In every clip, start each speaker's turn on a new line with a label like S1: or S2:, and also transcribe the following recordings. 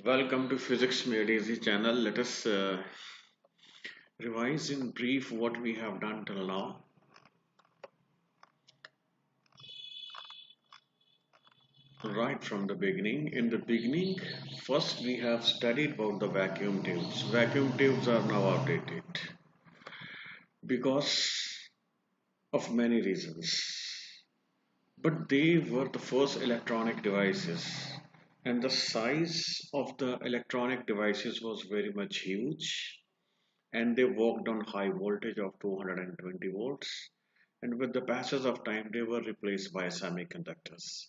S1: Welcome to Physics Made Easy channel. Let us revise in brief what we have done till now. Right from the beginning. In the beginning, first we have studied about the vacuum tubes. Vacuum tubes are now outdated because of many reasons. But they were the first electronic devices, and the size of the electronic devices was very much huge, and they worked on high voltage of 220 volts, and with the passage of time they were replaced by semiconductors.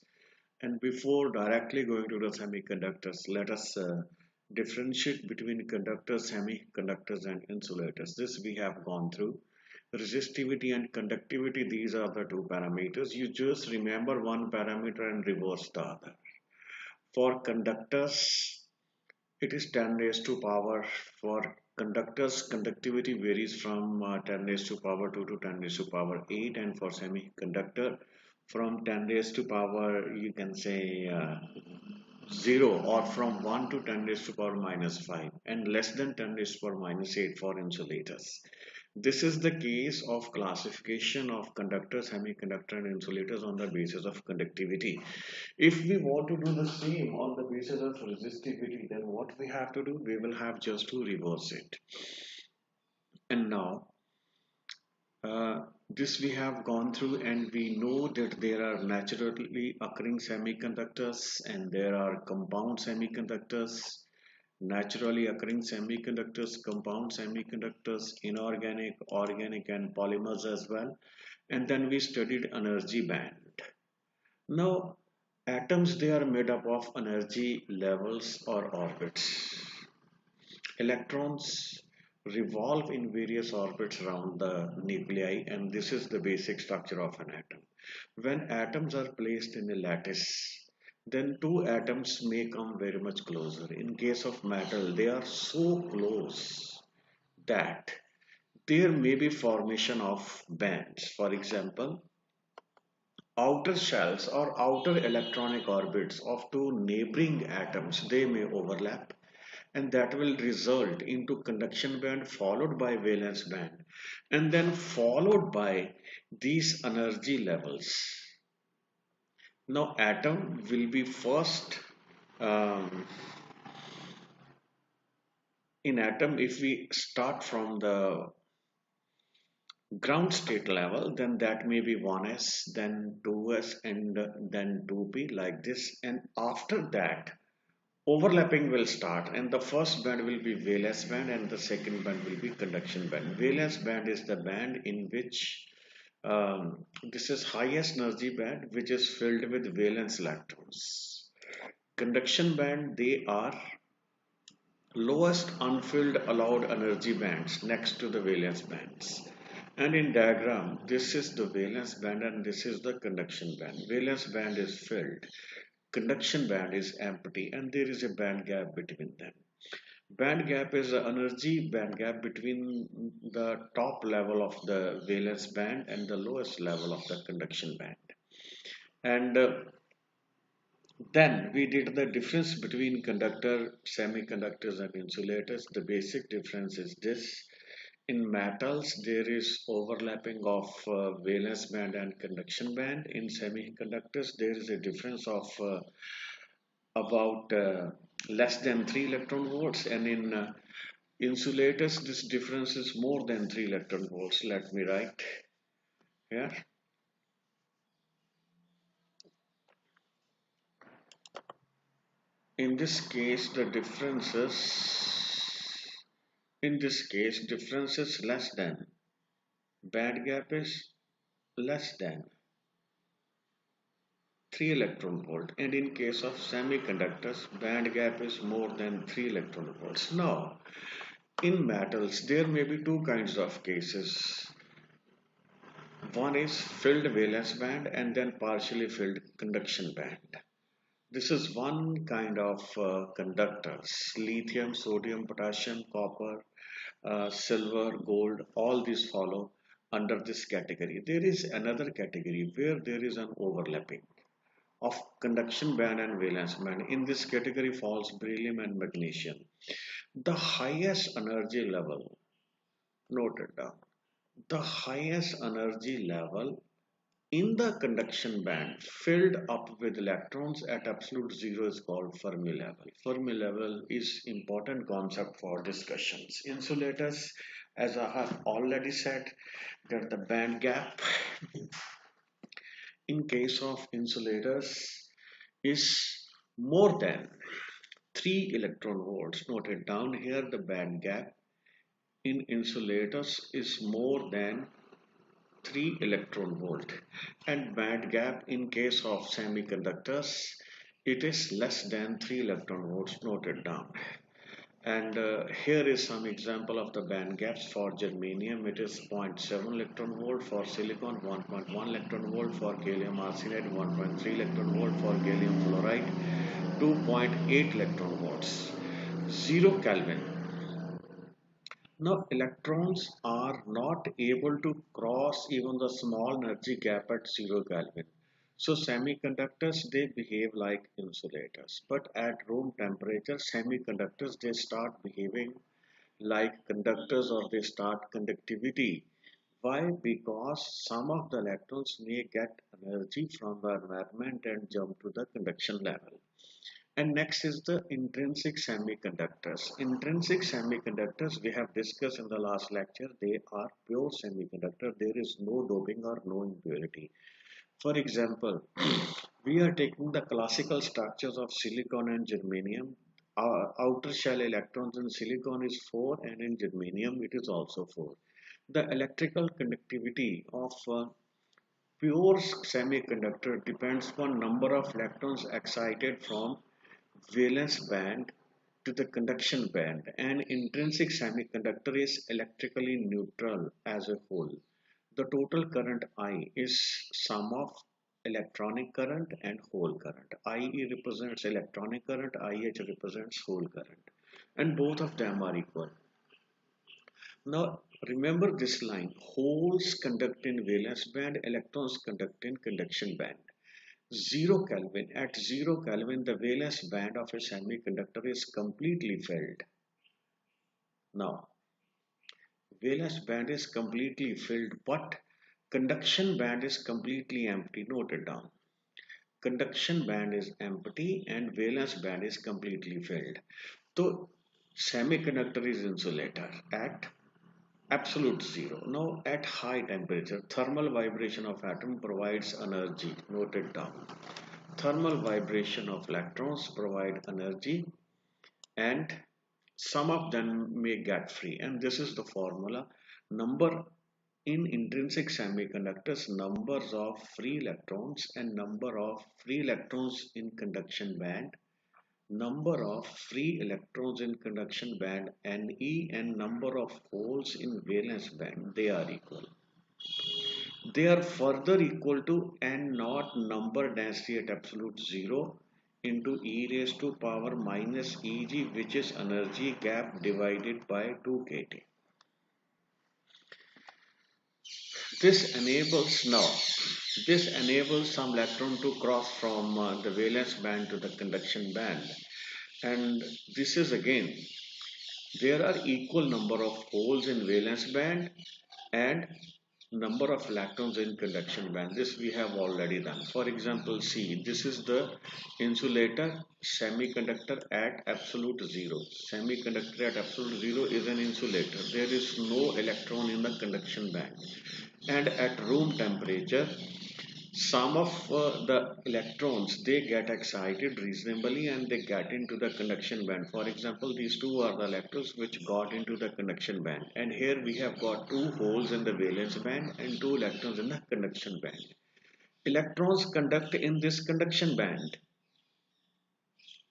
S1: And before directly going to the semiconductors, let us differentiate between conductors, semiconductors and insulators. This we have gone through. Resistivity and conductivity, these are the two parameters. You just remember one parameter and reverse the other. For conductors, it is 10 raised to power. For conductors, conductivity varies from 10 raised to power 2 to 10 raised to power 8, and for semiconductor from 10 raised to power, you can say 0, or from 1 to 10 raised to power minus 5, and less than 10 raised to power minus 8 for insulators. This is the case of classification of conductors, semiconductor and insulators on the basis of conductivity. If we want to do the same on the basis of resistivity, then what we have to do? We will have just to reverse it. And now, this we have gone through, and we know that there are naturally occurring semiconductors and there are compound semiconductors, naturally occurring semiconductors, compound semiconductors, inorganic, organic, and polymers as well. And then we studied energy band. Now, atoms, they are made up of energy levels or orbits. Electrons revolve in various orbits around the nuclei, and this is the basic structure of an atom. When atoms are placed in a lattice, then two atoms may come very much closer. In case of metal, they are so close that there may be formation of bands. For example, outer shells or outer electronic orbits of two neighboring atoms, they may overlap, and that will result into conduction band followed by valence band, and then followed by these energy levels. Now atom will be first, um, in atom, if we start from the ground state level, then that may be 1s, then 2s, and then 2p, like this. And after that, overlapping will start, and the first band will be valence band and the second band will be conduction band. Valence band is the band in which, this is highest energy band, which is filled with valence electrons. Conduction band, they are lowest unfilled allowed energy bands next to the valence bands. And in diagram, this is the valence band and this is the conduction band. Valence band is filled, conduction band is empty, and there is a band gap between them. Band gap is the energy band gap between the top level of the valence band and the lowest level of the conduction band. And then we did the difference between conductor, semiconductors and insulators. The basic difference is this. In metals, there is overlapping of valence band and conduction band. In semiconductors, there is a difference of about less than 3 electron volts, and in insulators, this difference is more than 3 electron volts. Let me write here. In this case, the differences, in this case, difference is less than, band gap is less than 3 electron volt, and in case of semiconductors, band gap is more than 3 electron volts. Now, in metals, there may be two kinds of cases. One is filled valence band and then partially filled conduction band. This is one kind of conductors. Lithium, sodium, potassium, copper, silver, gold, all these follow under this category. There is another category where there is an overlapping. of conduction band and valence band. In this category falls beryllium and magnesium. The highest energy level, noted down, the highest energy level in the conduction band filled up with electrons at absolute zero is called Fermi level. Fermi level is important concept for discussions. Insulators, as I have already said, that the band gap in case of insulators is more than 3 electron volts. Noted down here, the band gap in insulators is more than 3 electron volt, and band gap in case of semiconductors it is less than 3 electron volts. Noted down. And here is some example of the band gaps. For germanium it is 0.7 electron volt, for silicon 1.1 electron volt, for gallium arsenide 1.3 electron volt, for gallium fluoride 2.8 electron volts. 0 Kelvin. Now, electrons are not able to cross even the small energy gap at 0 Kelvin. So, semiconductors they behave like insulators, but at room temperature, semiconductors they start behaving like conductors or they start conductivity. Why? Because some of the electrons may get energy from the environment and jump to the conduction level. And next is the intrinsic semiconductors. Intrinsic semiconductors we have discussed in the last lecture. They are pure semiconductor. There is no doping or no impurity. For example, we are taking the classical structures of silicon and germanium. Our outer shell electrons in silicon is 4 and in germanium it is also 4. The electrical conductivity of pure semiconductor depends upon number of electrons excited from valence band to the conduction band. An intrinsic semiconductor is electrically neutral as a whole. The total current I is sum of electronic current and hole current. IE represents electronic current, IH represents hole current, and both of them are equal. Now remember this line: holes conduct in valence band, electrons conduct in conduction band. 0 Kelvin. At 0 Kelvin, the valence band of a semiconductor is completely filled. Now, valence band is completely filled, but conduction band is completely empty. Note it down. Conduction band is empty and valence band is completely filled. So, semiconductor is insulator at absolute zero. Now, at high temperature, thermal vibration of atom provides energy. Note it down. Thermal vibration of electrons provide energy and some of them may get free, and this is the formula. Number in intrinsic semiconductors, numbers of free electrons and number of free electrons in conduction band, number of free electrons in conduction band Ne, and number of holes in valence band, they are equal. They are further equal to N naught number density at absolute zero into e raised to power minus Eg, which is energy gap divided by 2 kT. This enables some electron to cross from the valence band to the conduction band, and this is again there are equal number of holes in valence band and number of electrons in conduction band. This we have already done. For example, see, this is the insulator semiconductor at absolute zero. Semiconductor at absolute zero is an insulator. There is no electron in the conduction band, and at room temperature some of the electrons they get excited reasonably and they get into the conduction band. For example, these two are the electrons which got into the conduction band, and here we have got two holes in the valence band and two electrons in the conduction band. Electrons conduct in this conduction band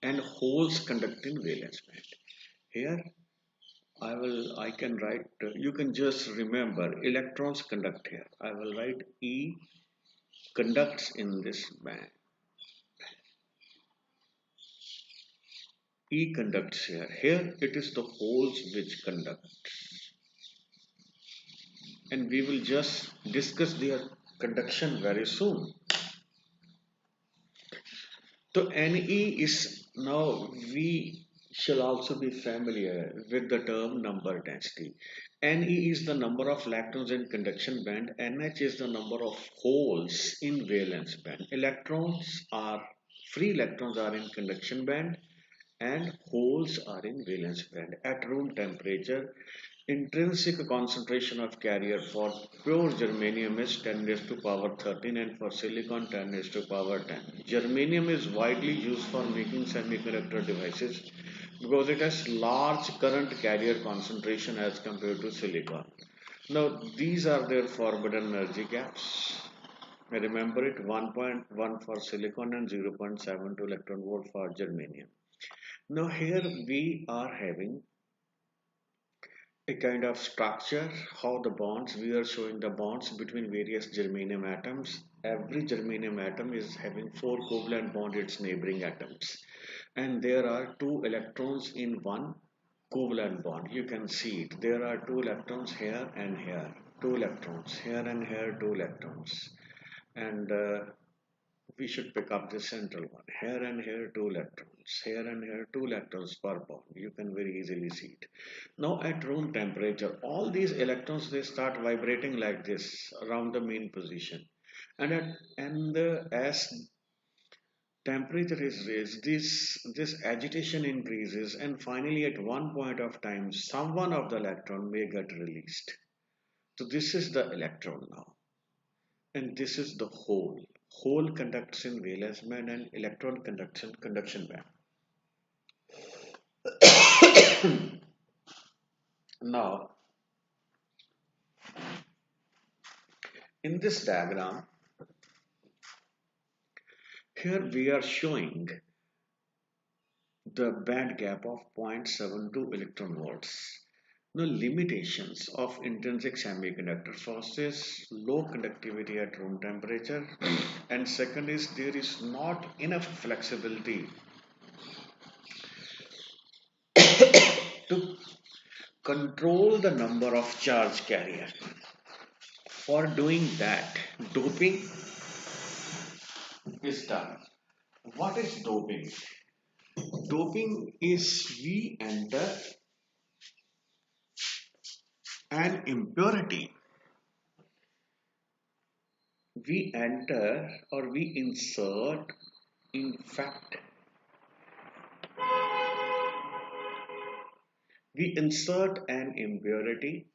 S1: and holes conduct in valence band. Here I can write, you can just remember electrons conduct. Here I will write E conducts in this band. E conducts here. Here it is the holes which conduct. And we will just discuss their conduction very soon. So Ne is now we shall also be familiar with the term number density. Ne is the number of electrons in conduction band. NH is the number of holes in valence band. Free electrons are in conduction band and holes are in valence band. At room temperature, intrinsic concentration of carrier for pure germanium is 10 raised to power 13 and for silicon 10 raised to power 10. Germanium is widely used for making semiconductor devices because it has large current carrier concentration as compared to silicon. Now these are their forbidden energy gaps. Remember it, 1.1 for silicon and 0.72 electron volt for germanium. Now here we are having a kind of structure, how the bonds, we are showing the bonds between various germanium atoms. Every germanium atom is having 4 covalent bond its neighboring atoms. And there are 2 electrons in one covalent bond. You can see it. There are 2 electrons here and here. 2 electrons here and here, 2 electrons. And we should pick up the central one. Here and here, 2 electrons. Here and here, 2 electrons per bond. You can very easily see it. Now at room temperature, all these electrons, they start vibrating like this around the main position. As temperature is raised, this agitation increases, and finally at one point of time, some one of the electron may get released. So this is the electron now. And this is the hole. Hole conducts in valence band and electron conducts in conduction band. Now, in this diagram, here we are showing the band gap of 0.72 electron volts. Now, limitations of intrinsic semiconductor. First is low conductivity at room temperature, and second is there is not enough flexibility to control the number of charge carrier. For doing that, doping is done. What is doping? Doping is we enter an impurity. We enter or we insert, in fact, we insert an impurity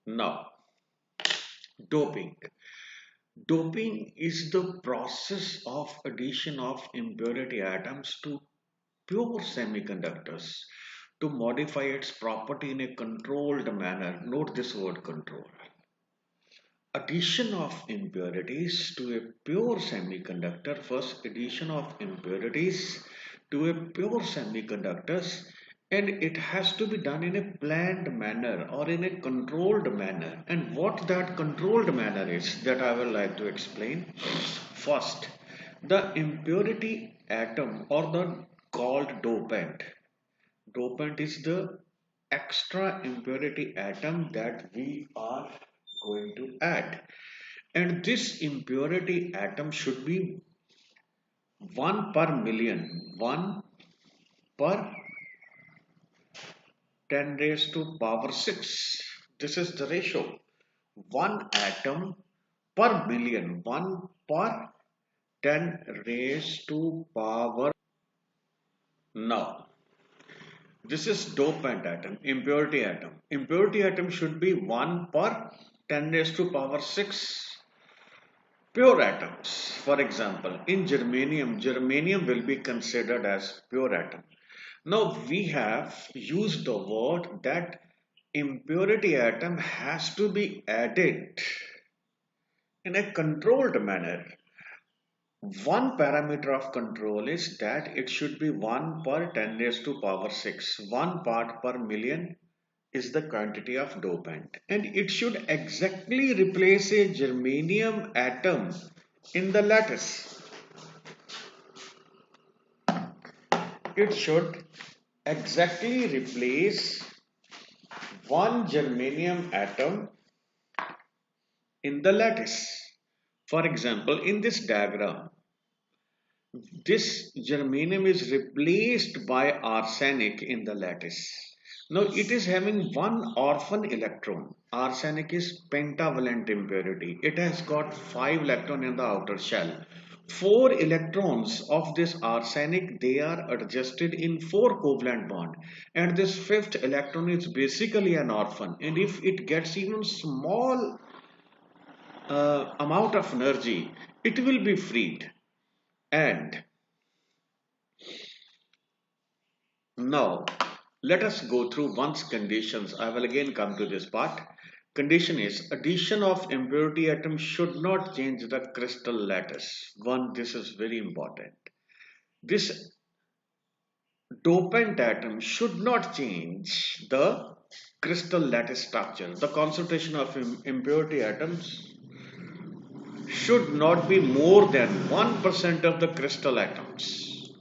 S1: now. Doping. Doping is the process of addition of impurity atoms to pure semiconductors to modify its property in a controlled manner. Note this word control. Addition of impurities to a pure semiconductor. First addition of impurities to a pure semiconductors, and it has to be done in a planned manner or in a controlled manner. And what that controlled manner is, that I will like to explain. First, the impurity atom or the called dopant. Dopant is the extra impurity atom that we are going to add, and this impurity atom should be 1 per million, 1 per 10 raised to power 6. This is the ratio, 1 atom per million, 1 per 10 raised to power. Now this is dopant atom, impurity atom. Impurity atom should be 1 per 10 raised to power 6 pure atoms. For example, in germanium, germanium will be considered as pure atom. Now we have used the word that impurity atom has to be added in a controlled manner. One parameter of control is that it should be 1 per 10 raised to power 6. 1 part per million is the quantity of dopant, and it should exactly replace a germanium atom in the lattice. It should exactly replace one germanium atom in the lattice. For example, in this diagram, this germanium is replaced by arsenic in the lattice. Now it is having one orphan electron. Arsenic is pentavalent impurity. It has got 5 electrons in the outer shell. 4 electrons of this arsenic, they are adjusted in 4 covalent bond, and this fifth electron is basically an orphan, and if it gets even small amount of energy, it will be freed. And now, let us go through once conditions. I will again come to this part. Condition is addition of impurity atom should not change the crystal lattice. One, this is very important. This dopant atom should not change the crystal lattice structure. The concentration of impurity atoms should not be more than 1% of the crystal atoms.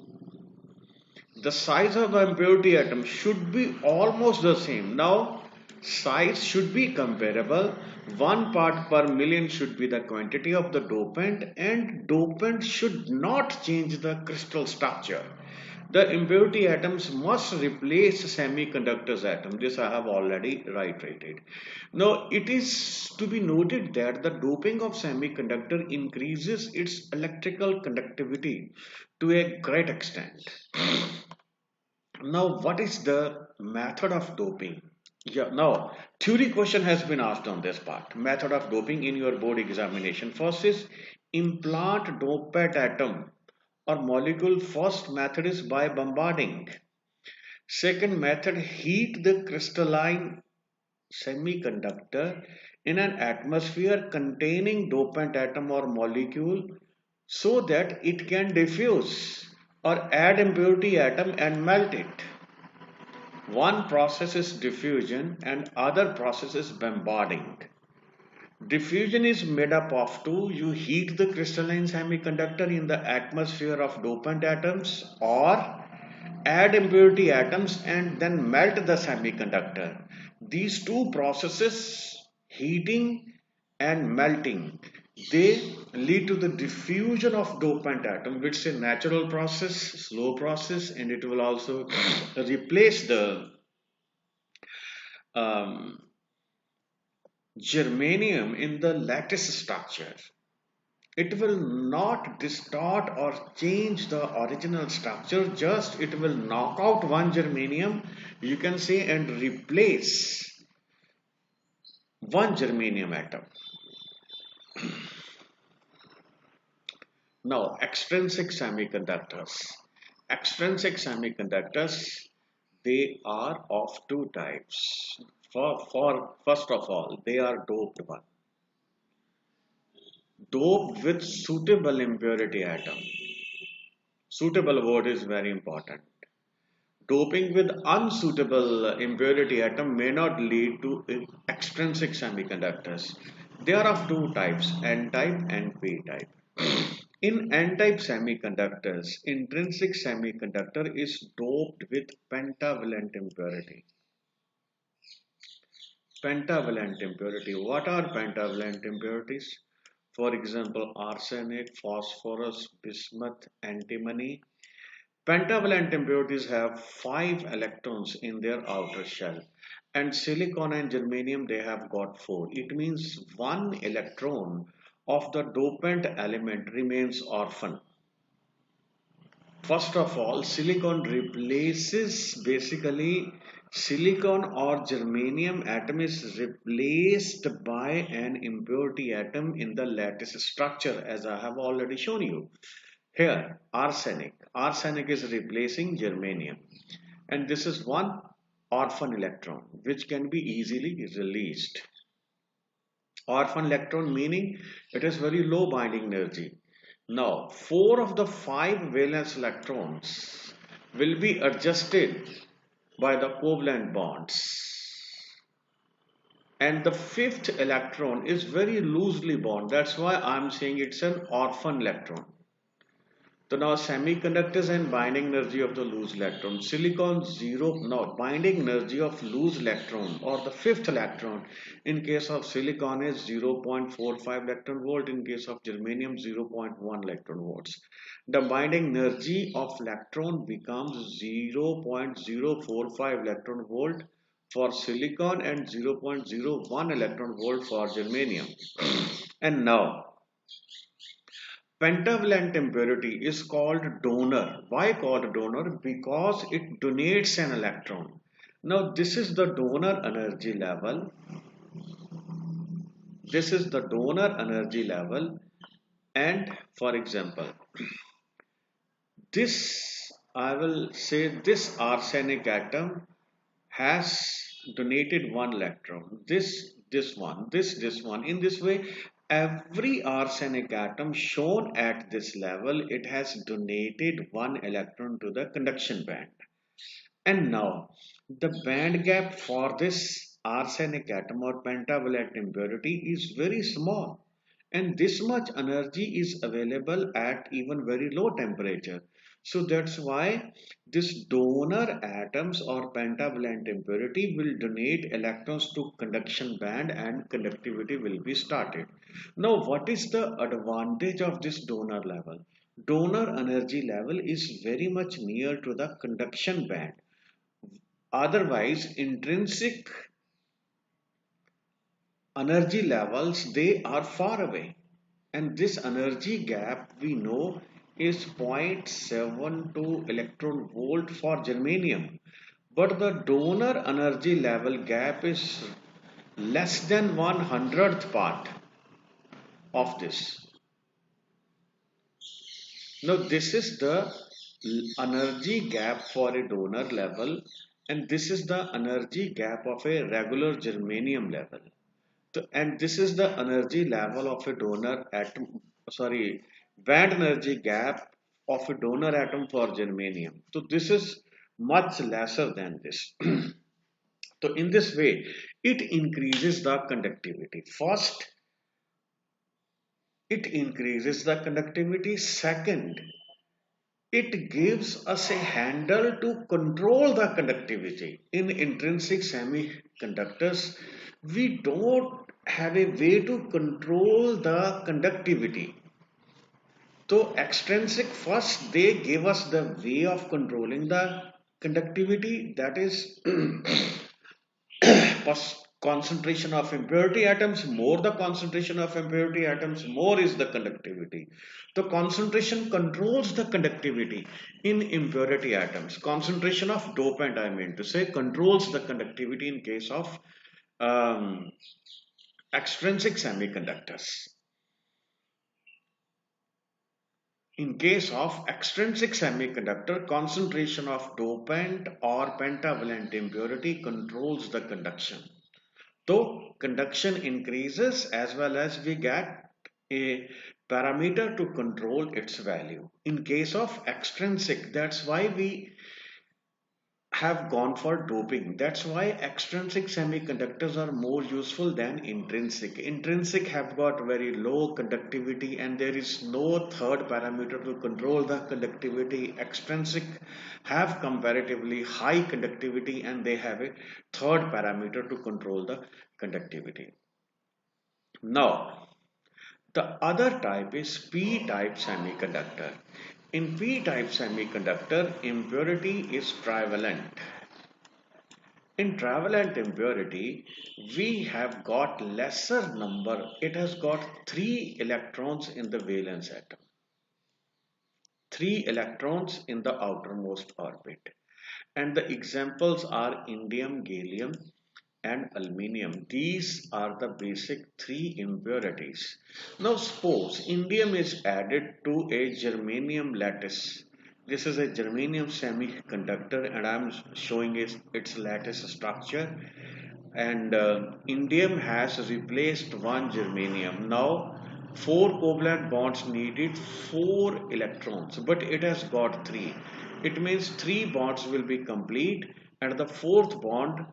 S1: The size of the impurity atom should be almost the same. Now, size should be comparable. 1 part per million should be the quantity of the dopant, and dopant should not change the crystal structure. The impurity atoms must replace semiconductors atom. This I have already reiterated. Now, it is to be noted that the doping of semiconductor increases its electrical conductivity to a great extent. Now, what is the method of doping? Yeah, now, theory question has been asked on this part. Method of doping in your board examination. First is implant dopant atom or molecule. First method is by bombarding. Second method, heat the crystalline semiconductor in an atmosphere containing dopant atom or molecule so that it can diffuse, or add impurity atom and melt it. One process is diffusion and other process is bombarding. Diffusion is made up of two. You heat the crystalline semiconductor in the atmosphere of dopant atoms, or add impurity atoms and then melt the semiconductor. These two processes, heating and melting, they lead to the diffusion of dopant atom, which is a natural process, slow process, and it will also replace the um, germanium in the lattice structure. It will not distort or change the original structure, just it will knock out one germanium, you can say, and replace one germanium atom. Now, extrinsic semiconductors. Extrinsic semiconductors, they are of two types. For first of all, they are doped one. Doped with suitable impurity atom. Suitable word is very important. Doping with unsuitable impurity atom may not lead to extrinsic semiconductors. They are of two types, N-type and P-type. In N-type semiconductors, intrinsic semiconductor is doped with pentavalent impurity. Pentavalent impurity. What are pentavalent impurities? For example, arsenic, phosphorus, bismuth, antimony. Pentavalent impurities have 5 electrons in their outer shell, and silicon and germanium, they have got 4. It means 1 electron of the dopant element remains orphan. First of all, silicon replaces, basically silicon or germanium atom is replaced by an impurity atom in the lattice structure, as I have already shown you. Here, arsenic. Arsenic is replacing germanium. And this is one orphan electron which can be easily released. Orphan electron meaning it has very low binding energy. Now, 4 of the 5 valence electrons will be adjusted by the covalent bonds. And the 5th electron is very loosely bound. That's why I'm saying it's an orphan electron. So now semiconductors and binding energy of the loose electron. Silicon zero, now binding energy of loose electron or the fifth electron in case of silicon is 0.45 electron volt, in case of germanium 0.1 electron volts. The binding energy of electron becomes 0.045 electron volt for silicon and 0.01 electron volt for germanium. And now pentavalent impurity is called donor. Why called donor? Because it donates an electron. Now this is the donor energy level. This is the donor energy level, and for example, this I will say this arsenic atom has donated one electron. This one. In this way, every arsenic atom shown at this level, it has donated one electron to the conduction band. And now, the band gap for this arsenic atom or pentavalent impurity is very small. And this much energy is available at even very low temperature. So that's why this donor atoms or pentavalent impurity will donate electrons to conduction band and conductivity will be started. Now, what is the advantage of this donor level? Donor energy level is very much near to the conduction band. Otherwise, intrinsic energy levels, they are far away. And this energy gap we know is 0.72 electron volt for germanium. But the donor energy level gap is less than 1/100th part of this. Now this is the energy gap for a donor level, and this is the energy gap of a regular germanium level. And this is the energy level of a donor atom, sorry, band energy gap of a donor atom for germanium. So this is much lesser than this. So in this way, it increases the conductivity. First, it increases the conductivity. Second, it gives us a handle to control the conductivity. In intrinsic semiconductors, we don't have a way to control the conductivity. So extrinsic, first they give us the way of controlling the conductivity, that is concentration of impurity atoms. More the concentration of impurity atoms, more is the conductivity. The concentration controls the conductivity in impurity atoms. Concentration of dopant, I mean to say, controls the conductivity in case of extrinsic semiconductors. In case of extrinsic semiconductor, concentration of dopant or pentavalent impurity controls the conduction. Though conduction increases, as well as we get a parameter to control its value. In case of extrinsic, that's why we have gone for doping. That's why extrinsic semiconductors are more useful than intrinsic. Intrinsic have got very low conductivity and there is no third parameter to control the conductivity. Extrinsic have comparatively high conductivity and they have a third parameter to control the conductivity. Now, the other type is p-type semiconductor. In p-type semiconductor, impurity is trivalent. In trivalent impurity, we have got lesser number. It has got 3 electrons in the valence atom. 3 electrons in the outermost orbit. And the examples are indium, gallium, and aluminium. These are the basic 3 impurities. Now suppose indium is added to a germanium lattice. This is a germanium semiconductor and I am showing its lattice structure. And indium has replaced one germanium. Now 4 covalent bonds needed 4 electrons, but it has got 3. It means 3 bonds will be complete and the 4th bond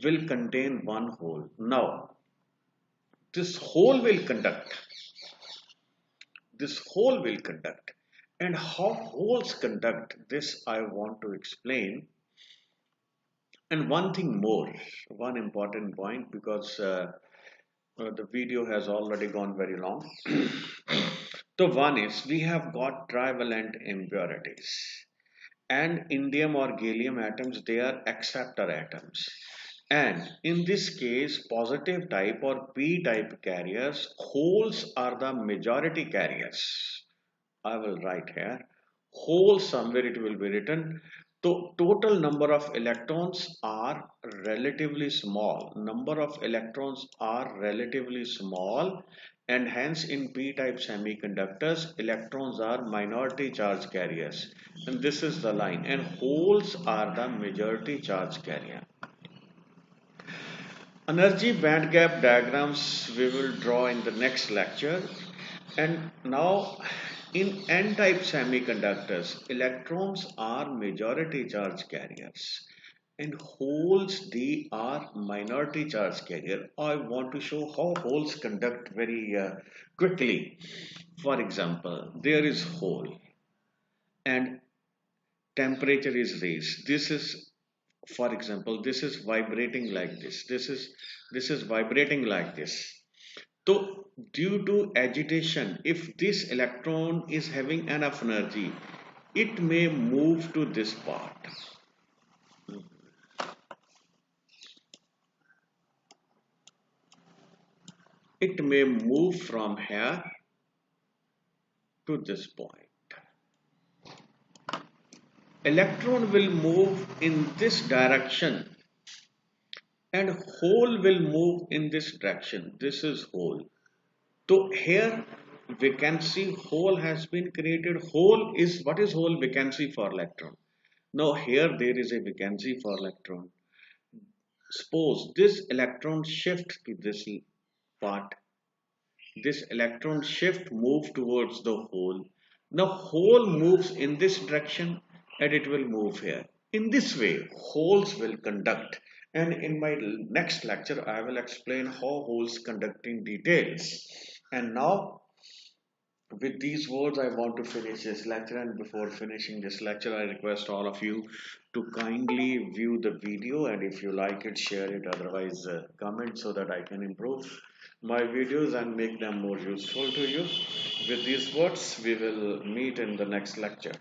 S1: will contain one hole. Now, this hole will conduct. This hole will conduct. And how holes conduct this I want to explain. And one thing more, one important point, because the video has already gone very long. The one is we have got trivalent impurities, and indium or gallium atoms, they are acceptor atoms. And in this case, positive type or p type carriers, holes are the majority carriers. I will write here whole, somewhere it will be written. So total number of electrons are relatively small. Number of electrons are relatively small, and hence in p-type semiconductors electrons are minority charge carriers, and this is the line, and holes are the majority charge carrier. Energy band gap diagrams we will draw in the next lecture. And now in n-type semiconductors, electrons are majority charge carriers and holes, they are minority charge carrier. I want to show how holes conduct very quickly. For example, there is hole and temperature is raised. This is, for example, this is vibrating like this. This is vibrating like this. So due to agitation, if this electron is having enough energy, it may move to this part. It may move from here to this point. Electron will move in this direction and hole will move in this direction. This is hole. So here vacancy hole has been created. Hole is, what is hole? Vacancy for electron. Now here there is a vacancy for electron. Suppose this electron shift to this part. This electron shift move towards the hole. Now hole moves in this direction and it will move here. In this way, holes will conduct. And in my next lecture, I will explain how holes conduct in details. And now, with these words, I want to finish this lecture. And before finishing this lecture, I request all of you to kindly view the video. And if you like it, share it. Otherwise, comment so that I can improve my videos and make them more useful to you. With these words, we will meet in the next lecture.